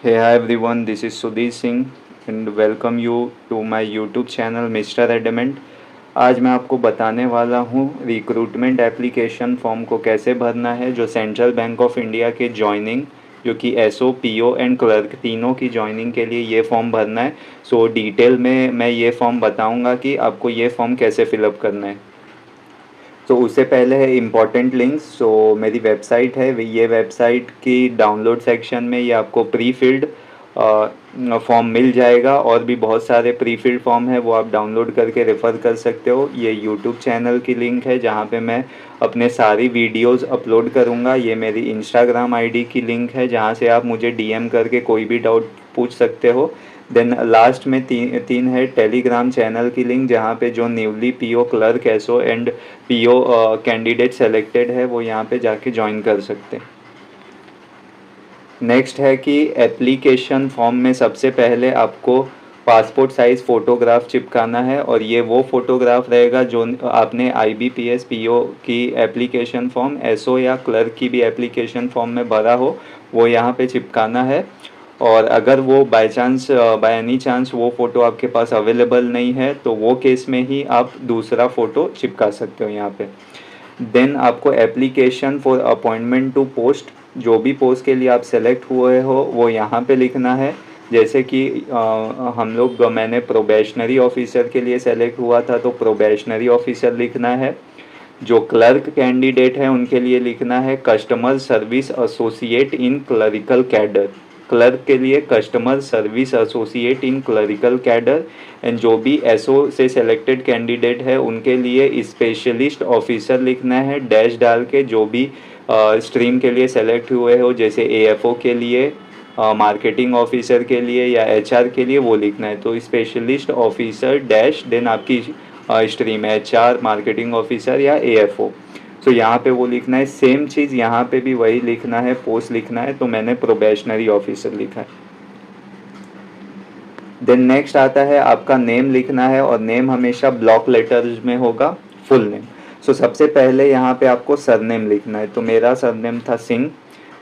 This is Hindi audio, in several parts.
Hey, hi everyone, this is Sudhir Singh and welcome you to my YouTube channel Mr. Adamant। आज मैं आपको बताने वाला हूँ रिक्रूटमेंट एप्लीकेशन फॉर्म को कैसे भरना है जो सेंट्रल बैंक ऑफ इंडिया के जॉइनिंग जो कि एसओ पीओ एंड क्लर्क तीनों की जॉइनिंग के लिए ये फॉर्म भरना है। सो डिटेल में मैं ये फॉर्म बताऊँगा कि आपको ये फॉर्म कैसे फिलअप करना है। तो उससे पहले है इम्पॉर्टेंट लिंक्स। सो मेरी वेबसाइट है, ये वेबसाइट की डाउनलोड सेक्शन में ये आपको प्री फिल्ड फॉर्म मिल जाएगा और भी बहुत सारे प्री फिल्ड फॉर्म है वो आप डाउनलोड करके रेफ़र कर सकते हो। ये यूट्यूब चैनल की लिंक है जहाँ पे मैं अपने सारी वीडियोस अपलोड करूँगा। ये मेरी इंस्टाग्राम आईडी की लिंक है जहाँ से आप मुझे डीएम करके कोई भी डाउट पूछ सकते हो। देन लास्ट में तीन है टेलीग्राम चैनल की लिंक जहाँ पे जो newly PO clerk SO and PO candidate selected है वो यहाँ पे जाके ज्वाइन कर सकते हैं। नेक्स्ट है कि एप्लीकेशन फॉर्म में सबसे पहले आपको पासपोर्ट साइज़ फ़ोटोग्राफ चिपकाना है और ये वो फ़ोटोग्राफ रहेगा जो आपने आईबीपीएस पीओ की एप्लीकेशन फॉर्म एसओ या क्लर्क की भी एप्लीकेशन फॉर्म में भरा हो वो यहाँ पे चिपकाना है। और अगर वो by chance by any chance वो फ़ोटो आपके पास अवेलेबल नहीं है तो वो केस में ही आप दूसरा फ़ोटो चिपका सकते हो यहाँ पे। देन आपको application for appointment to post, जो भी पोस्ट के लिए आप सेलेक्ट हुए हो वो यहाँ पे लिखना है। जैसे कि हम लोग मैंने प्रोबेशनरी ऑफिसर के लिए सेलेक्ट हुआ था तो प्रोबेशनरी ऑफिसर लिखना है। जो क्लर्क कैंडिडेट है उनके लिए लिखना है कस्टमर सर्विस एसोसिएट इन क्लरिकल कैडर। क्लर्क के लिए customer service associate in clerical cadre. And जो भी एसओ से सेलेक्टेड कैंडिडेट है उनके लिए स्पेशलिस्ट ऑफिसर लिखना है डैश डाल के। जो भी स्ट्रीम के लिए सेलेक्ट हुए हो जैसे एएफओ के लिए, मार्केटिंग ऑफिसर के लिए या एचआर के लिए वो लिखना है। तो स्पेशलिस्ट ऑफिसर डैश देन आपकी स्ट्रीम है एचआर, मार्केटिंग ऑफिसर या एएफओ। तो यहाँ पे वो लिखना है। सेम चीज़ यहाँ पे भी वही लिखना है, पोस्ट लिखना है। तो मैंने प्रोबेशनरी ऑफिसर लिखा है। देन नेक्स्ट आता है आपका नेम लिखना है और नेम हमेशा ब्लॉक लेटर्स में होगा, फुल नेम। सो सबसे पहले यहाँ पे आपको सरनेम लिखना है। तो मेरा सरनेम था सिंह।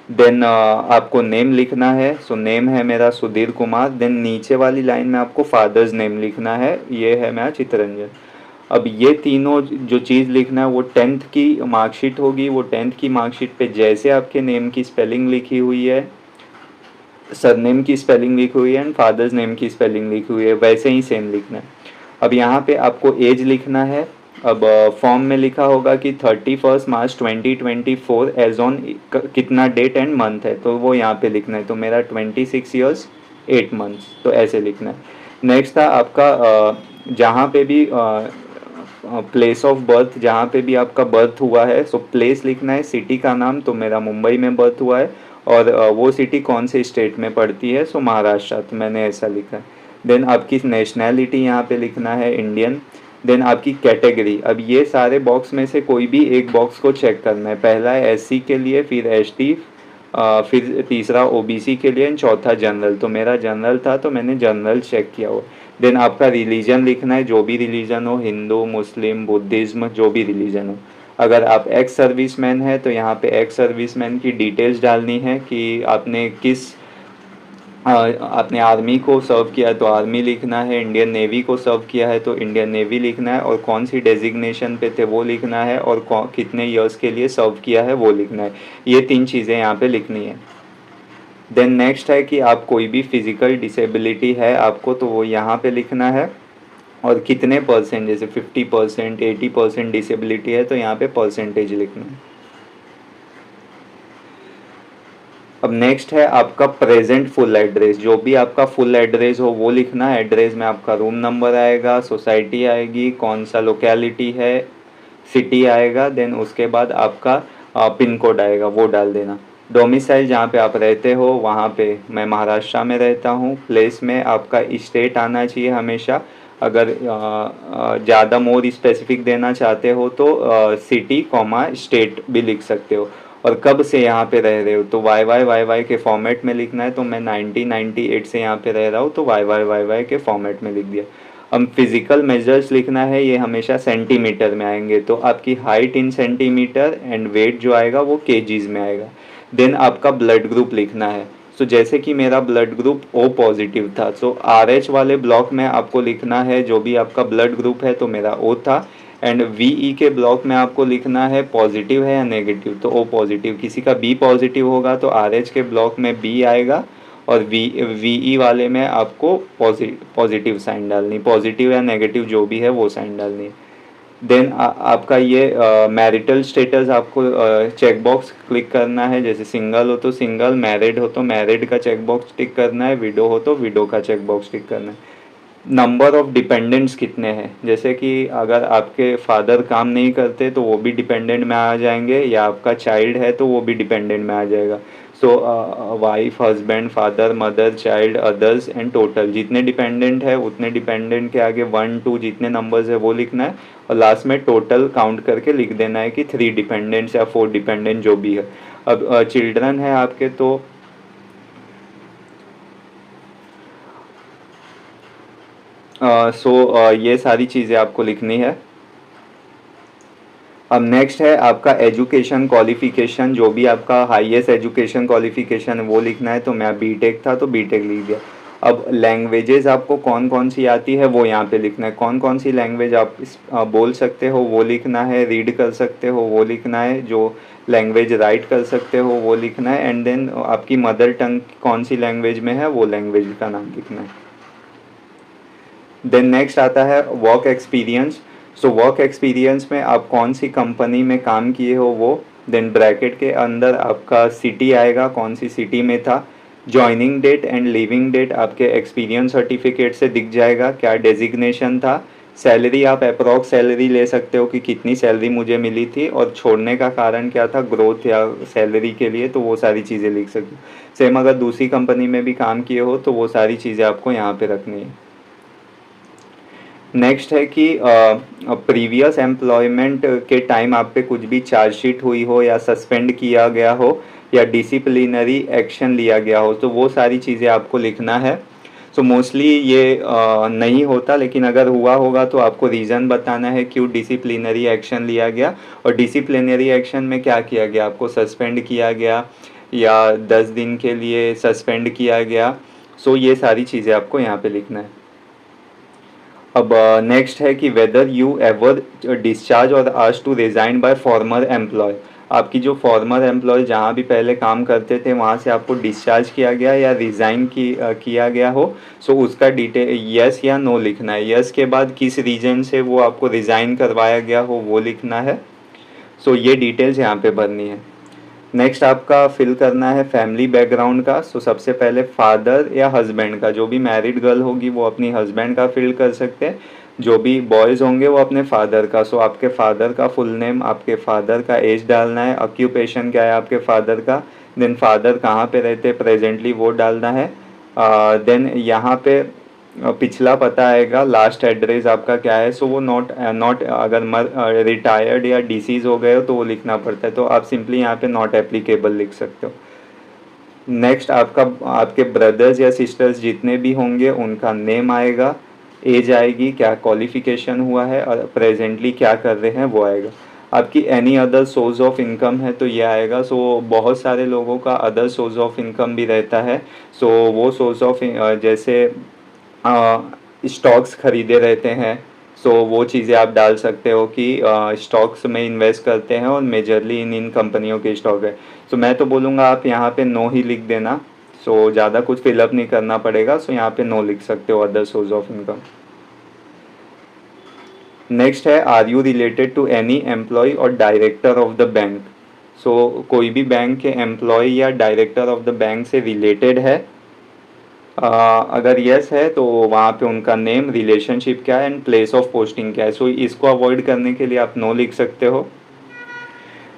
देन आपको नेम लिखना है। सो नेम है मेरा सुधीर कुमार। देन नीचे वाली लाइन में आपको फादर्स नेम लिखना है, ये है मेरा चितरंजन। अब ये तीनों जो चीज़ लिखना है वो 10th की मार्कशीट होगी। वो 10th की मार्कशीट पे जैसे आपके नेम की स्पेलिंग लिखी हुई है, सरनेम की स्पेलिंग लिखी हुई है एंड फादर्स नेम की स्पेलिंग लिखी हुई है वैसे ही सेम लिखना है। अब यहाँ पे आपको एज लिखना है। अब फॉर्म में लिखा होगा कि 31 मार्च 2024 एज ऑन कितना डेट एंड मंथ है तो वो यहाँ पे लिखना है। तो मेरा 26 ईयर्स 8 मंथ्स, तो ऐसे लिखना है। नेक्स्ट था आपका जहाँ पे भी प्लेस ऑफ बर्थ, जहाँ पे भी आपका बर्थ हुआ है सो प्लेस लिखना है। सिटी का नाम, तो मेरा मुंबई में बर्थ हुआ है और वो सिटी कौन से स्टेट में पड़ती है, सो महाराष्ट्र, तो मैंने ऐसा लिखा है। देन आपकी नेशनैलिटी यहाँ पे लिखना है इंडियन। देन आपकी कैटेगरी, अब ये सारे बॉक्स में से कोई भी एक बॉक्स को चेक करना है। पहला है एससी के लिए, फिर एसटी, फिर तीसरा ओबीसी के लिए, चौथा जनरल। तो मेरा जनरल था तो मैंने जनरल चेक किया हुआ। देन आपका रिलीजन लिखना है, जो भी रिलीजन हो, हिंदू, मुस्लिम, बुद्धिज़्म, जो भी रिलीजन हो। अगर आप एक्स सर्विसमैन है तो यहाँ पे एक्स सर्विसमैन की डिटेल्स डालनी है कि आपने किस आपने आर्मी को सर्व किया है तो आर्मी लिखना है, इंडियन नेवी को सर्व किया है तो इंडियन नेवी लिखना है, और कौन सी डेजिग्नेशन पे थे वो लिखना है, और कितने ईयर्स के लिए सर्व किया है वो लिखना है। ये 3 चीज़ें यहाँ पे लिखनी है। देन नेक्स्ट है कि आप कोई भी फिज़िकल डिसेबिलिटी है आपको तो वो यहाँ पे लिखना है, और कितने परसेंट, जैसे 50%, 80% डिसेबिलिटी है तो यहाँ पे परसेंटेज लिखना है। अब नेक्स्ट है आपका प्रेजेंट फुल एड्रेस, जो भी आपका फुल एड्रेस हो वो लिखना है। एड्रेस में आपका रूम नंबर आएगा, सोसाइटी आएगी, कौन सा लोकेलिटी है, सिटी आएगा। देन उसके बाद आपका पिन कोड आएगा, वो डाल देना। डोमिसाइल जहाँ पे आप रहते हो वहाँ पे, मैं महाराष्ट्र में रहता हूँ। प्लेस में आपका स्टेट आना चाहिए हमेशा। अगर ज़्यादा मोर स्पेसिफिक देना चाहते हो तो सिटी कॉमा स्टेट भी लिख सकते हो। और कब से यहाँ पे रह रहे हो तो वाई के फॉर्मेट में लिखना है। तो मैं 1998 से यहाँ पे रह रहा हूँ तो वाई के फॉर्मेट में लिख दिया। अब फिज़िकल मेजर्स लिखना है, ये हमेशा सेंटीमीटर में आएंगे। तो आपकी height in centimetre and weight जो आएगा वो केजीज में आएगा। देन आपका ब्लड ग्रुप लिखना है। सो जैसे कि मेरा ब्लड ग्रुप ओ पॉजिटिव था, सो RH वाले ब्लॉक में आपको लिखना है जो भी आपका ब्लड ग्रुप है, तो मेरा ओ था। एंड VE के ब्लॉक में आपको लिखना है पॉजिटिव है या नेगेटिव, तो ओ पॉजिटिव। किसी का बी पॉजिटिव होगा तो RH के ब्लॉक में बी आएगा, और VE वाले में आपको पॉजिटिव साइन डालनी, पॉजिटिव या नेगेटिव जो भी है वो साइन डालनी है। देन आपका ये मैरिटल स्टेटस आपको चेक बॉक्स क्लिक करना है। जैसे सिंगल हो तो सिंगल, मैरिड हो तो मैरिड का चेक बॉक्स टिक करना है, विडो हो तो विडो का चेक बॉक्स टिक करना है। नंबर ऑफ डिपेंडेंट्स कितने हैं, जैसे कि अगर आपके फादर काम नहीं करते तो वो भी डिपेंडेंट में आ जाएंगे, या आपका चाइल्ड है तो वो भी डिपेंडेंट में आ जाएगा। So wife, husband, father, mother, child, others and total, जितने डिपेंडेंट है उतने डिपेंडेंट के आगे 1 2 जितने नंबर्स है वो लिखना है, और लास्ट में टोटल काउंट करके लिख देना है कि 3 डिपेंडेंट्स या 4 डिपेंडेंट जो भी है। अब चिल्ड्रन है आपके तो ये सारी चीज़ें आपको लिखनी है। अब नेक्स्ट है आपका एजुकेशन क्वालिफिकेशन, जो भी आपका हाईएस्ट एजुकेशन क्वालिफिकेशन है वो लिखना है। तो मैं बीटेक था तो बीटेक लिख दिया। अब लैंग्वेजेस आपको कौन कौन सी आती है वो यहाँ पे लिखना है। कौन कौन सी लैंग्वेज आप बोल सकते हो वो लिखना है, रीड कर सकते हो वो लिखना है, जो लैंग्वेज राइट कर सकते हो वो लिखना है, एंड देन आपकी मदर टंग कौन सी लैंग्वेज में है वो लैंग्वेज का नाम लिखना है। देन नेक्स्ट आता है work experience. So work experience में आप कौन सी कंपनी में काम किए हो वो, देन ब्रैकेट के अंदर आपका सिटी आएगा, कौन सी सिटी में था। Joining date and leaving date आपके एक्सपीरियंस सर्टिफिकेट से दिख जाएगा, क्या डेजिग्नेशन था। सैलरी आप अप्रॉक्स सैलरी ले सकते हो कि कितनी सैलरी मुझे मिली थी, और छोड़ने का कारण क्या था, ग्रोथ या सैलरी के लिए, तो वो सारी चीज़ें लिख सकते हो। सेम अगर दूसरी कंपनी में भी काम किए हो तो वो सारी चीज़ें आपको यहाँ पे रखनी है। नेक्स्ट है कि प्रीवियस एम्प्लॉयमेंट के टाइम आप पे कुछ भी चार्जशीट हुई हो, या सस्पेंड किया गया हो, या डिसिप्लिनरी एक्शन लिया गया हो, तो वो सारी चीज़ें आपको लिखना है। सो मोस्टली ये नहीं होता, लेकिन अगर हुआ होगा तो आपको रीज़न बताना है क्यों डिसिप्लिनरी एक्शन लिया गया, और डिसिप्लिनरी एक्शन में क्या किया गया, आपको सस्पेंड किया गया या 10 दिन के लिए सस्पेंड किया गया। सो ये सारी चीज़ें आपको यहाँ पे लिखना है। अब नेक्स्ट है कि वेदर यू एवर डिस्चार्ज और ask to resign by former employ. आपकी जो फॉर्मर एम्प्लॉय जहाँ भी पहले काम करते थे वहाँ से आपको डिस्चार्ज किया गया या रिज़ाइन किया गया हो, सो उसका डिटेल यस या नो लिखना है। यस के बाद किस रीजन से वो आपको रिज़ाइन करवाया गया हो वो लिखना है। सो ये डिटेल्स यहाँ पे भरनी है। नेक्स्ट आपका फिल करना है फैमिली बैकग्राउंड का। सो सबसे पहले फादर या हस्बैंड का, जो भी मैरिड गर्ल होगी वो अपनी हस्बैंड का फिल कर सकते हैं, जो भी बॉयज़ होंगे वो अपने फादर का। सो आपके फादर का फुल नेम, आपके फादर का एज डालना है, ऑक्यूपेशन क्या है आपके फादर का, देन फादर कहाँ पे रहते प्रेजेंटली वो डालना है। देन यहाँ पे पिछला पता आएगा, लास्ट एड्रेस आपका क्या है। सो वो नॉट अगर रिटायर्ड या डिसीज़ हो गए हो तो वो लिखना पड़ता है, तो आप सिंपली यहाँ पे नॉट एप्लीकेबल लिख सकते हो। नेक्स्ट आपके ब्रदर्स या सिस्टर्स जितने भी होंगे उनका नेम आएगा, एज आएगी, क्या क्वालिफिकेशन हुआ है, और प्रेजेंटली क्या कर रहे हैं वो आएगा। आपकी any other source of income है तो ये आएगा। सो बहुत सारे लोगों का अदर सोर्स ऑफ इनकम भी रहता है। सो वो सोर्स ऑफ जैसे स्टॉक्स खरीदे रहते हैं, सो वो चीज़ें आप डाल सकते हो कि स्टॉक्स में इन्वेस्ट करते हैं और मेजरली इन कंपनियों के स्टॉक है। सो मैं तो बोलूँगा आप यहाँ पे नो ही लिख देना। सो ज़्यादा कुछ फिलअप नहीं करना पड़ेगा। सो यहाँ पे नो लिख सकते हो, other source of income. Next है are you related to any employ और डायरेक्टर ऑफ द बैंक। सो कोई भी बैंक के एम्प्लॉय या डायरेक्टर ऑफ द बैंक से रिलेटेड है, अगर यस है तो वहाँ पे उनका नेम, रिलेशनशिप क्या है, एंड प्लेस ऑफ पोस्टिंग क्या है। सो इसको अवॉइड करने के लिए आप नो लिख सकते हो।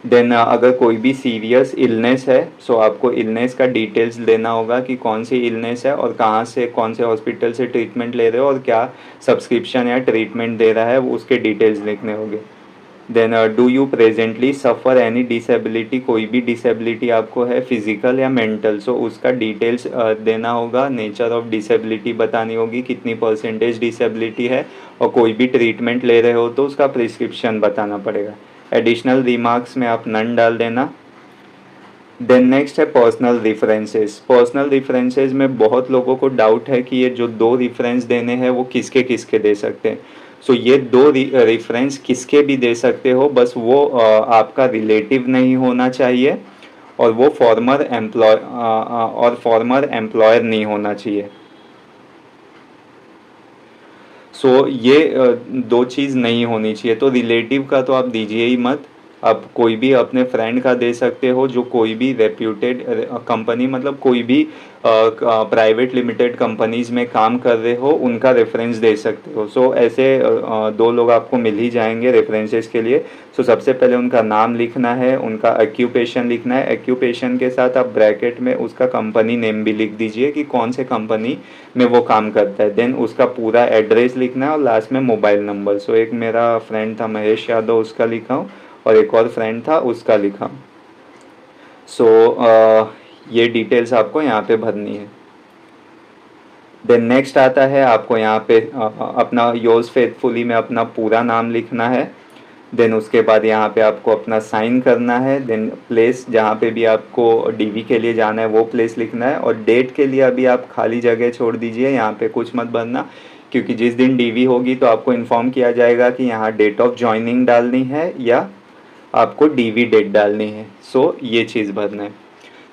देन अगर कोई भी सीरियस इलनेस है, सो आपको इलनेस का डिटेल्स देना होगा कि कौन सी इलनेस है और कहाँ से, कौन से हॉस्पिटल से ट्रीटमेंट ले रहे हो और क्या सब्सक्रिप्शन या ट्रीटमेंट दे रहा है, उसके डिटेल्स लिखने होंगे। Then do you presently suffer any disability, कोई भी डिसेबिलिटी आपको है फिजिकल या मेंटल, सो उसका डिटेल्स देना होगा। नेचर ऑफ डिसेबिलिटी बतानी होगी, कितनी परसेंटेज डिसेबिलिटी है, और कोई भी ट्रीटमेंट ले रहे हो तो उसका प्रिस्क्रिप्शन बताना पड़ेगा। एडिशनल रिमार्क्स में आप नन डाल देना। देन नेक्स्ट है पर्सनल रेफरेंसेस। पर्सनल रेफरेंसेस में बहुत लोगों को डाउट है कि ये जो दो रेफरेंस देने हैं वो किसके किसके दे सकते हैं। सो ये दो रेफरेंस किसके भी दे सकते हो, बस वो आपका रिलेटिव नहीं होना चाहिए और वो फॉर्मर एम्प्लॉयर नहीं होना चाहिए। सो ये दो चीज़ नहीं होनी चाहिए। तो रिलेटिव का तो आप दीजिए ही मत। आप कोई भी अपने फ्रेंड का दे सकते हो जो कोई भी रेप्यूटेड कंपनी, मतलब कोई भी प्राइवेट लिमिटेड कंपनीज में काम कर रहे हो उनका रेफरेंस दे सकते हो। सो ऐसे दो लोग आपको मिल ही जाएंगे रेफरेंसेस के लिए। सो सबसे पहले उनका नाम लिखना है, उनका एक्यूपेशन लिखना है। एक्यूपेशन के साथ आप ब्रैकेट में उसका कंपनी नेम भी लिख दीजिए कि कौन से कंपनी में वो काम करता है। देन उसका पूरा एड्रेस लिखना है और लास्ट में मोबाइल नंबर। सो एक मेरा फ्रेंड था महेश यादव, उसका लिखा हूँ और एक और फ्रेंड था उसका लिखा हूँ। सो ये डिटेल्स आपको यहाँ पे भरनी है। देन नेक्स्ट आता है आपको यहाँ पे अपना योर्स फेथफुली में अपना पूरा नाम लिखना है। देन उसके बाद यहाँ पे आपको अपना साइन करना है। देन प्लेस जहाँ पे भी आपको डीवी के लिए जाना है वो प्लेस लिखना है। और डेट के लिए अभी आप खाली जगह छोड़ दीजिए, यहाँ पे कुछ मत भरना, क्योंकि जिस दिन डीवी होगी तो आपको इन्फॉर्म किया जाएगा कि यहाँ डेट ऑफ ज्वाइनिंग डालनी है या आपको डीवी डेट डालनी है। सो ये चीज़ भरना है।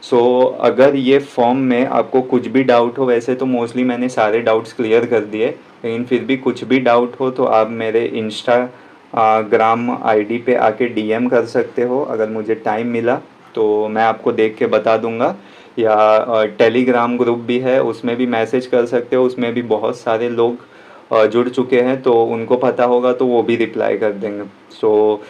सो अगर ये फॉर्म में आपको कुछ भी डाउट हो, वैसे तो मोस्टली मैंने सारे डाउट्स क्लियर कर दिए, लेकिन फिर भी कुछ भी डाउट हो तो आप मेरे इंस्टाग्राम आईडी पे आके डीएम कर सकते हो। अगर मुझे टाइम मिला तो मैं आपको देख के बता दूंगा, या टेलीग्राम ग्रुप भी है उसमें भी मैसेज कर सकते हो। उसमें भी बहुत सारे लोग जुड़ चुके हैं तो उनको पता होगा तो वो भी रिप्लाई कर देंगे। सो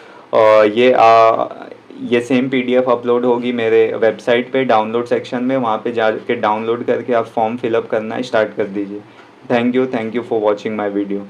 ये सेम पीडीएफ अपलोड होगी मेरे वेबसाइट पे डाउनलोड सेक्शन में, वहाँ पे जाके डाउनलोड करके आप फॉर्म फिलअप करना स्टार्ट कर दीजिए। Thank you for watching my video.